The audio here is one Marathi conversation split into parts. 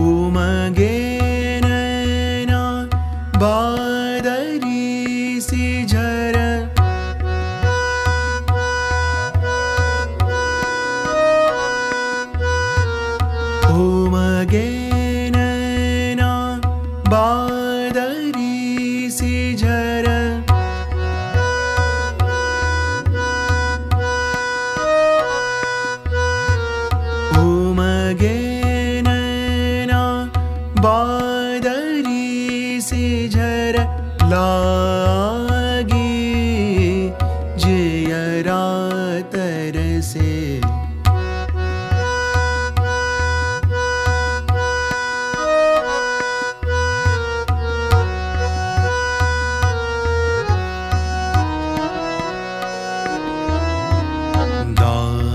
उमगे नैना बादरी सी झर उमगे नैना बादरी सी झर उमगे नैना बादरी सी झर लागी जियरा तरसे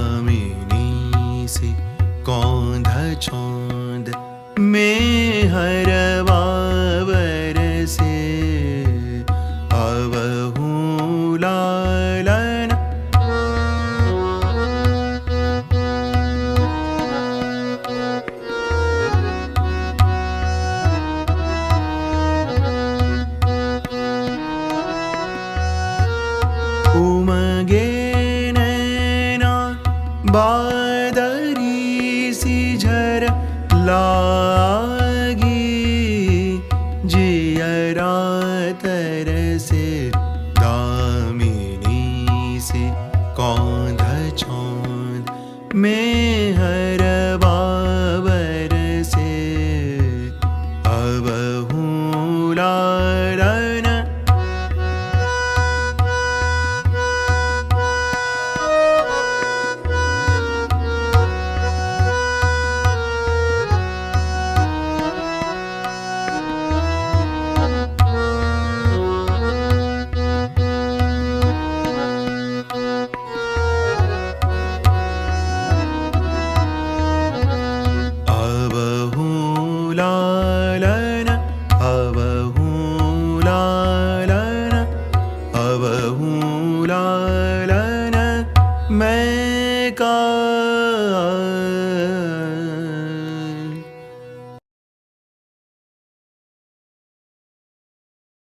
दामिनी से कौंध छौंद में हरवा बरसे अवहू लालन उमगे नैना बादरी सी झर लागी जियरा तरसे दामिनी से कौंध छौंद में हरवा बरसे अवहू लालन लालन अवहू लालन अवहू लालन मैं का